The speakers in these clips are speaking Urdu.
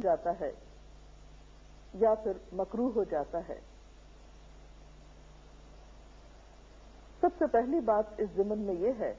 بن جاتا ہے یا پھر مکروہ ہو جاتا ہے؟ سب سے پہلی بات اس ضمن میں یہ ہے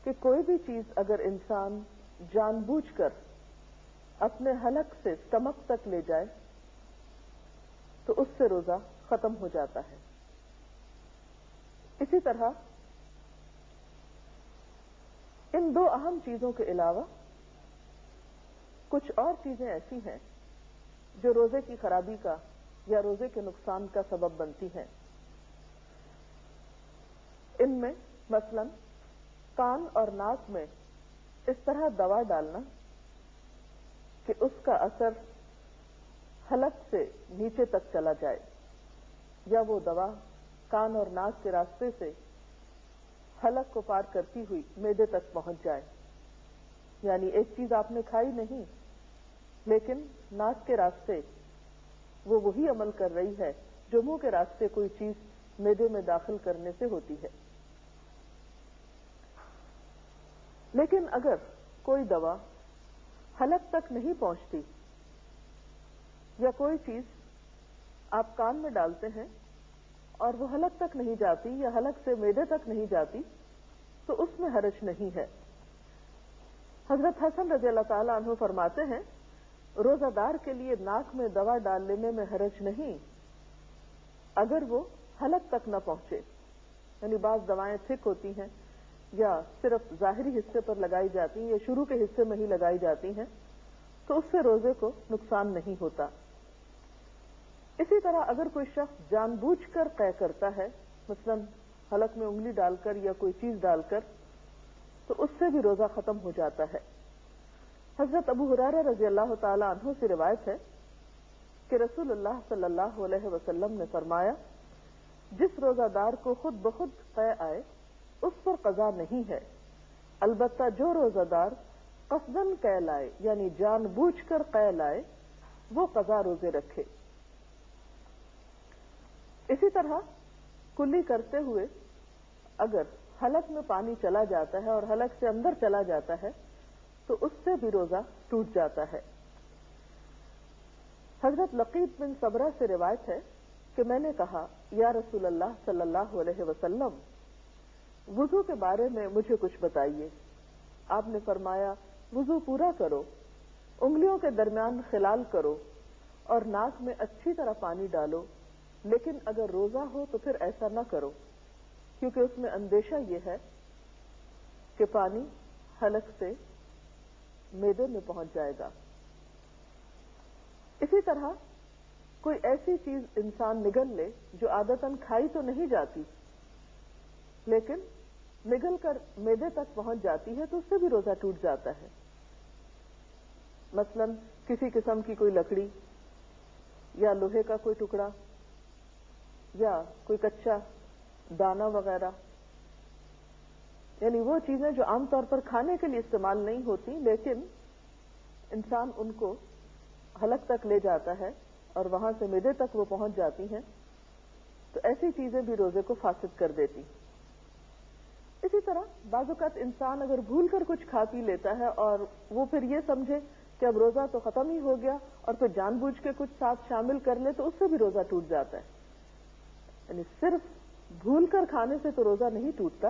کہ کوئی بھی چیز اگر انسان جان بوجھ کر اپنے حلق سے اسٹمک تک لے جائے تو اس سے روزہ ختم ہو جاتا ہے. اسی طرح ان دو اہم چیزوں کے علاوہ کچھ اور چیزیں ایسی ہیں جو روزے کی خرابی کا یا روزے کے نقصان کا سبب بنتی ہیں. ان میں مثلا کان اور ناک میں اس طرح دوا ڈالنا کہ اس کا اثر حلق سے نیچے تک چلا جائے یا وہ دوا کان اور ناک کے راستے سے حلق کو پار کرتی ہوئی معدے تک پہنچ جائے. یعنی ایک چیز آپ نے کھائی نہیں لیکن ناک کے راستے وہ وہی عمل کر رہی ہے جو منہ کے راستے کوئی چیز معدے میں داخل کرنے سے ہوتی ہے. لیکن اگر کوئی دوا حلق تک نہیں پہنچتی یا کوئی چیز آپ کان میں ڈالتے ہیں اور وہ حلق تک نہیں جاتی یا حلق سے معدے تک نہیں جاتی تو اس میں حرج نہیں ہے. حضرت حسن رضی اللہ تعالیٰ عنہ فرماتے ہیں روزہ دار کے لیے ناک میں دوا ڈال لینے میں حرج نہیں اگر وہ حلق تک نہ پہنچے. یعنی بعض دوائیں تھک ہوتی ہیں یا صرف ظاہری حصے پر لگائی جاتی ہیں یا شروع کے حصے میں ہی لگائی جاتی ہیں تو اس سے روزے کو نقصان نہیں ہوتا. اسی طرح اگر کوئی شخص جان بوجھ کر قے کرتا ہے مثلا حلق میں انگلی ڈال کر یا کوئی چیز ڈال کر تو اس سے بھی روزہ ختم ہو جاتا ہے. حضرت ابو ہریرہ رضی اللہ تعالی عنہ سے روایت ہے کہ رسول اللہ صلی اللہ علیہ وسلم نے فرمایا جس روزہ دار کو خود بخود قے آئے اس پر قضا نہیں ہے، البتہ جو روزہ دار قصداً قے لائے یعنی جان بوجھ کر قے لائے وہ قضا روزے رکھے. اسی طرح کلی کرتے ہوئے اگر حلق میں پانی چلا جاتا ہے اور حلق سے اندر چلا جاتا ہے تو اس سے بھی روزہ ٹوٹ جاتا ہے. حضرت لقیط بن صبرہ سے روایت ہے کہ میں نے کہا یا رسول اللہ صلی اللہ علیہ وسلم وضو کے بارے میں مجھے کچھ بتائیے. آپ نے فرمایا وضو پورا کرو، انگلیوں کے درمیان خلال کرو اور ناک میں اچھی طرح پانی ڈالو، لیکن اگر روزہ ہو تو پھر ایسا نہ کرو کیونکہ اس میں اندیشہ یہ ہے کہ پانی حلق سے معدے میں پہنچ جائے گا. اسی طرح کوئی ایسی چیز انسان نگل لے جو عادتاً کھائی تو نہیں جاتی لیکن نگل کر معدے تک پہنچ جاتی ہے تو اس سے بھی روزہ ٹوٹ جاتا ہے. مثلا کسی قسم کی کوئی لکڑی یا لوہے کا کوئی ٹکڑا یا کوئی کچا دانا وغیرہ، یعنی وہ چیزیں جو عام طور پر کھانے کے لیے استعمال نہیں ہوتی لیکن انسان ان کو حلق تک لے جاتا ہے اور وہاں سے معدے تک وہ پہنچ جاتی ہیں تو ایسی چیزیں بھی روزے کو فاسد کر دیتی. اسی طرح بعض اوقات انسان اگر بھول کر کچھ کھا پی لیتا ہے اور وہ پھر یہ سمجھے کہ اب روزہ تو ختم ہی ہو گیا اور پھر جان بوجھ کے کچھ ساتھ شامل کر لے تو اس سے بھی روزہ ٹوٹ جاتا ہے. یعنی صرف بھول کر کھانے سے تو روزہ نہیں ٹوٹتا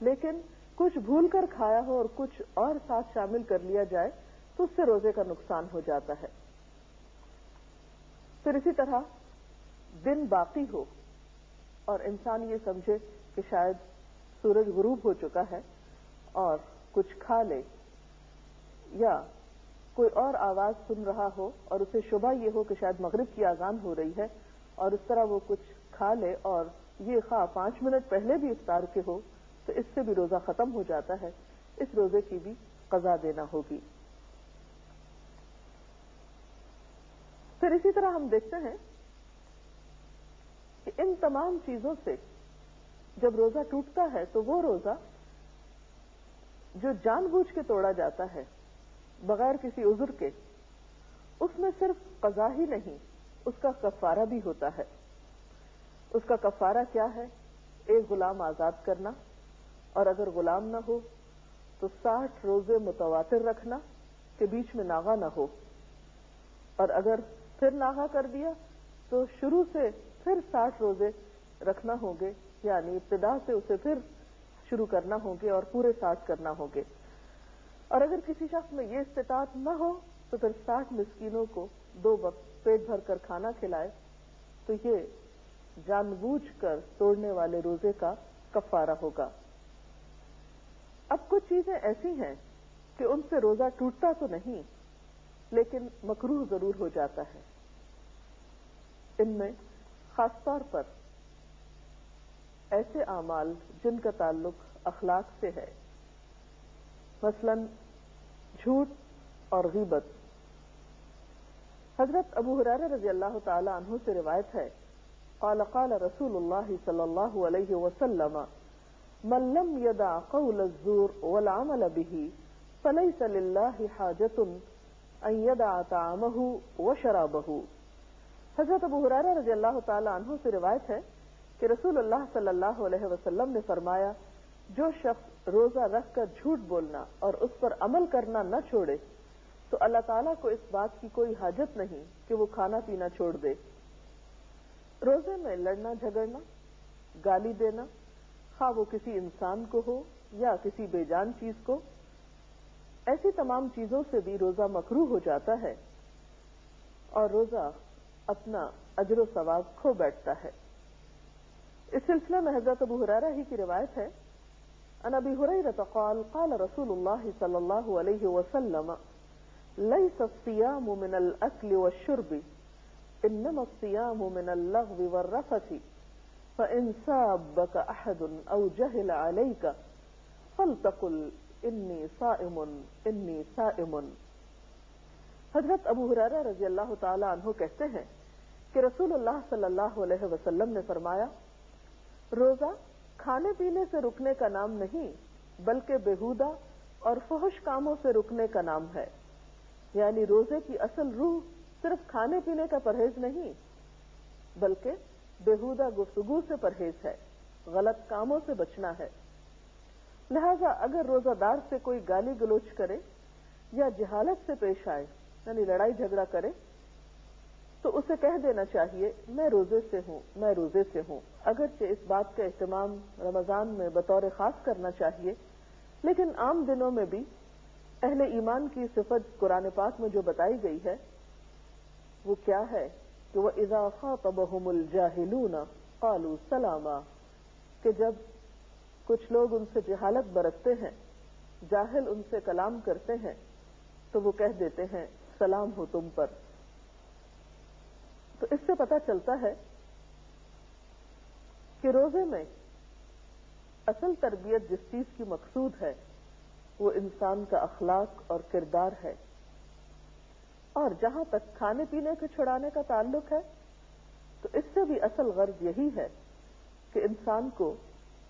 لیکن کچھ بھول کر کھایا ہو اور کچھ اور ساتھ شامل کر لیا جائے تو اس سے روزے کا نقصان ہو جاتا ہے. پھر اسی طرح دن باقی ہو اور انسان یہ سمجھے کہ شاید سورج غروب ہو چکا ہے اور کچھ کھا لے یا کوئی اور آواز سن رہا ہو اور اسے شبہ یہ ہو کہ شاید مغرب کی اذان ہو رہی ہے اور اس طرح وہ کچھ کھا لے اور یہ خواہ 5 منٹ پہلے بھی افطار کے ہو تو اس سے بھی روزہ ختم ہو جاتا ہے. اس روزے کی بھی قضا دینا ہوگی. پھر اسی طرح ہم دیکھتے ہیں کہ ان تمام چیزوں سے جب روزہ ٹوٹتا ہے تو وہ روزہ جو جان بوجھ کے توڑا جاتا ہے بغیر کسی عذر کے اس میں صرف قضا ہی نہیں اس کا کفارہ بھی ہوتا ہے. اس کا کفارہ کیا ہے؟ ایک غلام آزاد کرنا اور اگر غلام نہ ہو تو 60 روزے متواتر رکھنا کہ بیچ میں ناغہ نہ ہو، اور اگر پھر ناغہ کر دیا تو شروع سے پھر 60 روزے رکھنا ہوں گے، یعنی ابتدا سے اسے پھر شروع کرنا ہوں گے اور پورے 60 کرنا ہوں گے۔ اور اگر کسی شخص میں یہ استطاعت نہ ہو تو پھر 60 مسکینوں کو 2 وقت پیٹ بھر کر کھانا کھلائے، تو یہ جان بوجھ کر توڑنے والے روزے کا کفارہ ہوگا۔ اب کچھ چیزیں ایسی ہیں کہ ان سے روزہ ٹوٹتا تو نہیں لیکن مکروہ ضرور ہو جاتا ہے۔ ان میں خاص طور پر ایسے اعمال جن کا تعلق اخلاق سے ہے، مثلا جھوٹ اور غیبت۔ حضرت ابو ہریرہ رضی اللہ تعالی عنہ سے روایت ہے، قال قال رسول اللہ صلی اللہ علیہ وسلم من لم يدع قول الزور والعمل به فليس لله حاجة ان يدع طعامه وشرابه۔ حضرت ابو ہریرہ رضی اللہ تعالی عنہ سے روایت ہے کہ رسول اللہ صلی اللہ علیہ وسلم نے فرمایا، جو شخص روزہ رکھ کر جھوٹ بولنا اور اس پر عمل کرنا نہ چھوڑے تو اللہ تعالیٰ کو اس بات کی کوئی حاجت نہیں کہ وہ کھانا پینا چھوڑ دے۔ روزے میں لڑنا جھگڑنا، گالی دینا، خواہ وہ کسی انسان کو ہو یا کسی بے جان چیز کو، ایسی تمام چیزوں سے بھی روزہ مکروہ ہو جاتا ہے اور روزہ اپنا اجر و ثواب کھو بیٹھتا ہے۔ اس سلسلے میں حضرت ابو ہریرہ ہی کی روایت ہے، عن ابی ہریرہ قال قال رسول اللہ صلی اللہ علیہ وسلم لیس الصیام من الاکل والشرب انما الصیام من اللغو والرفث فإن سابك أحد أو جهل عليك فلتقل إني صائم إني صائم۔ حضرت ابو ہریرہ رضی اللہ تعالی عنہ کہتے ہیں کہ رسول اللہ صلی اللہ علیہ وسلم نے فرمایا، روزہ کھانے پینے سے رکنے کا نام نہیں بلکہ بےہودہ اور فحش کاموں سے رکنے کا نام ہے۔ یعنی روزے کی اصل روح صرف کھانے پینے کا پرہیز نہیں بلکہ بےہودہ گفتگو سے پرہیز ہے، غلط کاموں سے بچنا ہے۔ لہذا اگر روزہ دار سے کوئی گالی گلوچ کرے یا جہالت سے پیش آئے، یعنی لڑائی جھگڑا کرے، تو اسے کہہ دینا چاہیے میں روزے سے ہوں، میں روزے سے ہوں۔ اگرچہ اس بات کا اہتمام رمضان میں بطور خاص کرنا چاہیے، لیکن عام دنوں میں بھی اہل ایمان کی صفت قرآن پاک میں جو بتائی گئی ہے وہ کیا ہے کہ وَإِذَا خَاطَبَهُمُ الْجَاهِلُونَ قَالُوا سَلَامًا، کہ جب کچھ لوگ ان سے جہالت برتتے ہیں، جاہل ان سے کلام کرتے ہیں تو وہ کہہ دیتے ہیں سلام ہو تم پر۔ تو اس سے پتہ چلتا ہے کہ روزے میں اصل تربیت جس چیز کی مقصود ہے وہ انسان کا اخلاق اور کردار ہے، اور جہاں تک کھانے پینے کے چھڑانے کا تعلق ہے تو اس سے بھی اصل غرض یہی ہے کہ انسان کو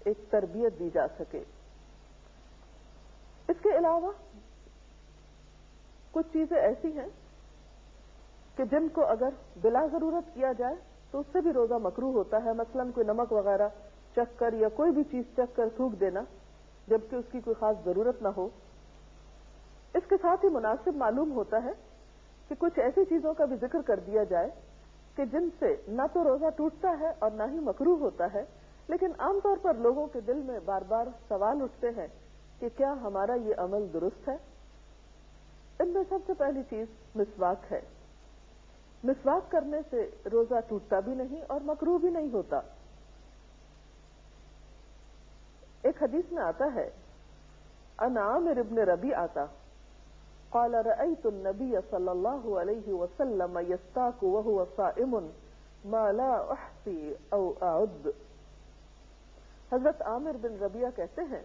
ایک تربیت دی جا سکے۔ اس کے علاوہ کچھ چیزیں ایسی ہیں کہ جن کو اگر بلا ضرورت کیا جائے تو اس سے بھی روزہ مکروہ ہوتا ہے، مثلا کوئی نمک وغیرہ چکھ کر یا کوئی بھی چیز چکھ کر تھوک دینا جبکہ اس کی کوئی خاص ضرورت نہ ہو۔ اس کے ساتھ ہی مناسب معلوم ہوتا ہے کہ کچھ ایسی چیزوں کا بھی ذکر کر دیا جائے کہ جن سے نہ تو روزہ ٹوٹتا ہے اور نہ ہی مکروہ ہوتا ہے، لیکن عام طور پر لوگوں کے دل میں بار بار سوال اٹھتے ہیں کہ کیا ہمارا یہ عمل درست ہے؟ ان میں سب سے پہلی چیز مسواک ہے۔ مسواک کرنے سے روزہ ٹوٹتا بھی نہیں اور مکروہ بھی نہیں ہوتا۔ ایک حدیث میں آتا ہے، عن عامر بن ربیعہ قال رأيت النبي صلى الله عليه وسلم يستاك وهو صائم ما لا احصي او اعد۔ حضرت عامر بن ربیعہ کہتے ہیں،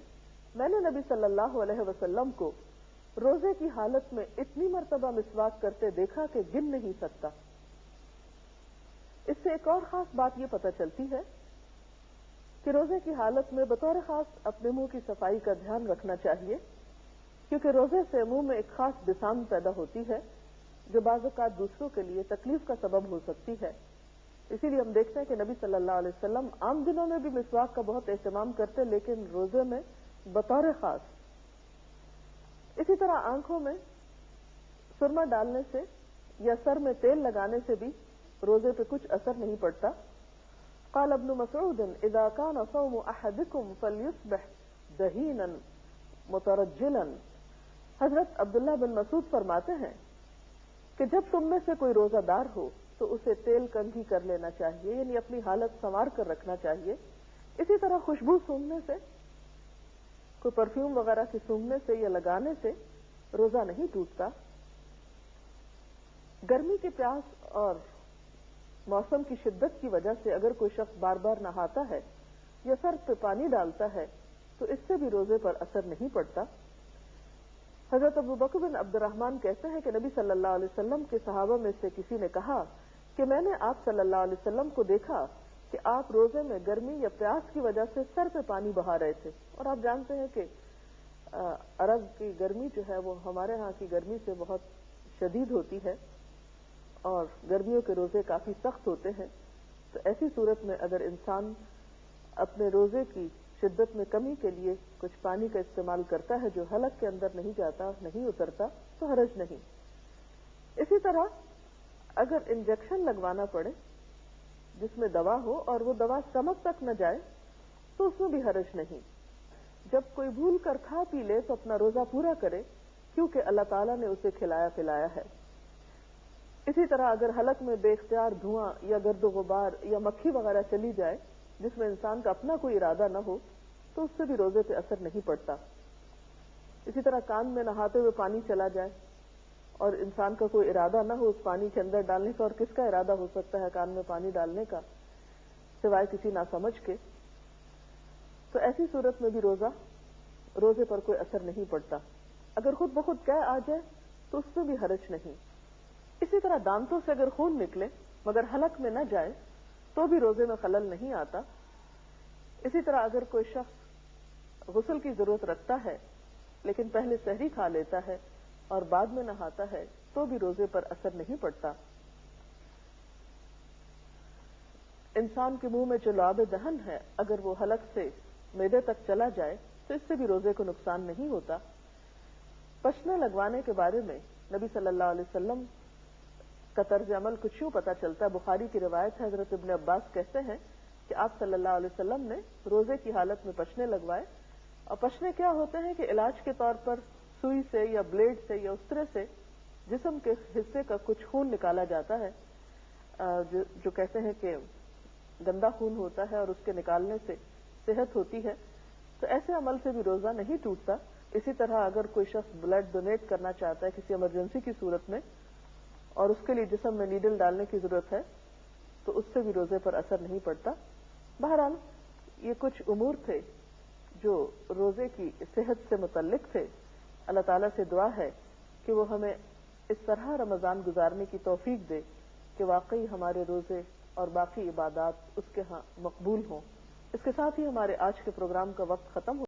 میں نے نبی صلی اللہ علیہ وسلم کو روزے کی حالت میں اتنی مرتبہ مسواک کرتے دیکھا کہ گن نہیں سکتا۔ اس سے ایک اور خاص بات یہ پتہ چلتی ہے کہ روزے کی حالت میں بطور خاص اپنے منہ کی صفائی کا دھیان رکھنا چاہیے، کیونکہ روزے سے منہ میں ایک خاص بسام پیدا ہوتی ہے جو بعض اوقات دوسروں کے لیے تکلیف کا سبب ہو سکتی ہے۔ اسی لیے ہم دیکھتے ہیں کہ نبی صلی اللہ علیہ وسلم عام دنوں میں بھی مسواک کا بہت اہتمام کرتے، لیکن روزے میں بطور خاص۔ اسی طرح آنکھوں میں سرما ڈالنے سے یا سر میں تیل لگانے سے بھی روزے پہ کچھ اثر نہیں پڑتا. قال ابن مسعود اذا كان صوم احدكم فليصبح دهينا مترجلا. حضرت عبداللہ بن مسعود فرماتے ہیں کہ جب تم میں سے کوئی روزہ دار ہو تو اسے تیل کنگھی کر لینا چاہیے، یعنی اپنی حالت سنوار کر رکھنا چاہیے. اسی طرح خوشبو سونگھنے سے، کوئی پرفیوم وغیرہ کی سونگھنے سے یا لگانے سے روزہ نہیں ٹوٹتا. گرمی کی پیاس اور موسم کی شدت کی وجہ سے اگر کوئی شخص بار بار نہاتا ہے یا سر پہ پانی ڈالتا ہے تو اس سے بھی روزے پر اثر نہیں پڑتا. حضرت ابو بکر بن عبد الرحمن کہتے ہیں کہ نبی صلی اللہ علیہ وسلم کے صحابہ میں سے کسی نے کہا کہ میں نے آپ صلی اللہ علیہ وسلم کو دیکھا کہ آپ روزے میں گرمی یا پیاس کی وجہ سے سر پہ پانی بہا رہے تھے. اور آپ جانتے ہیں کہ عرب کی گرمی جو ہے وہ ہمارے ہاں کی گرمی سے بہت شدید ہوتی ہے اور گرمیوں کے روزے کافی سخت ہوتے ہیں. تو ایسی صورت میں اگر انسان اپنے روزے کی شدت میں کمی کے لیے کچھ پانی کا استعمال کرتا ہے جو حلق کے اندر نہیں جاتا، نہیں اترتا، تو حرج نہیں. اسی طرح اگر انجیکشن لگوانا پڑے جس میں دوا ہو اور وہ دوا اسٹمک تک نہ جائے تو اس میں بھی حرج نہیں. جب کوئی بھول کر کھا پی لے تو اپنا روزہ پورا کرے کیونکہ اللہ تعالیٰ نے اسے کھلایا پلایا ہے. اسی طرح اگر حلق میں بے اختیار دھواں یا گرد و غبار یا مکھی وغیرہ چلی جائے جس میں انسان کا اپنا کوئی ارادہ نہ ہو تو اس سے بھی روزے پہ اثر نہیں پڑتا. اسی طرح کان میں نہاتے ہوئے پانی چلا جائے اور انسان کا کوئی ارادہ نہ ہو اس پانی کے اندر ڈالنے کا، اور کس کا ارادہ ہو سکتا ہے کان میں پانی ڈالنے کا سوائے کسی ناسمجھ کے، تو ایسی صورت میں بھی روزے پر کوئی اثر نہیں پڑتا. اگر خود بخود قے آ جائے تو اس میں بھی حرج نہیں. اسی طرح دانتوں سے اگر خون نکلے مگر حلق میں نہ جائے تو بھی روزے میں خلل نہیں آتا. اسی طرح اگر کوئی شخص غسل کی ضرورت رکھتا ہے لیکن پہلے سحری کھا لیتا ہے اور بعد میں نہاتا ہے تو بھی روزے پر اثر نہیں پڑتا. انسان کے منہ میں جو لعاب دہن ہے اگر وہ حلق سے معدے تک چلا جائے تو اس سے بھی روزے کو نقصان نہیں ہوتا. پشنے لگوانے کے بارے میں نبی صلی اللہ علیہ وسلم کا طرز عمل کچھ یوں پتہ چلتا ہے. بخاری کی روایت ہے، حضرت ابن عباس کہتے ہیں کہ آپ صلی اللہ علیہ وسلم نے روزے کی حالت میں پشنے لگوائے. اور پشنے کیا ہوتے ہیں کہ علاج کے طور پر سوئی سے یا بلیڈ سے یا استرے سے جسم کے حصے کا کچھ خون نکالا جاتا ہے جو کہتے ہیں کہ گندا خون ہوتا ہے اور اس کے نکالنے سے صحت ہوتی ہے. تو ایسے عمل سے بھی روزہ نہیں ٹوٹتا. اسی طرح اگر کوئی شخص بلڈ ڈونیٹ کرنا چاہتا ہے کسی ایمرجنسی کی صورت میں اور اس کے لیے جسم میں نیڈل ڈالنے کی ضرورت ہے تو اس سے بھی روزے پر اثر نہیں پڑتا. بہرحال یہ کچھ امور تھے جو روزے کی صحت سے متعلق تھے. اللہ تعالیٰ سے دعا ہے کہ وہ ہمیں اس طرح رمضان گزارنے کی توفیق دے کہ واقعی ہمارے روزے اور باقی عبادات اس کے ہاں مقبول ہوں. اس کے ساتھ ہی ہمارے آج کے پروگرام کا وقت ختم ہو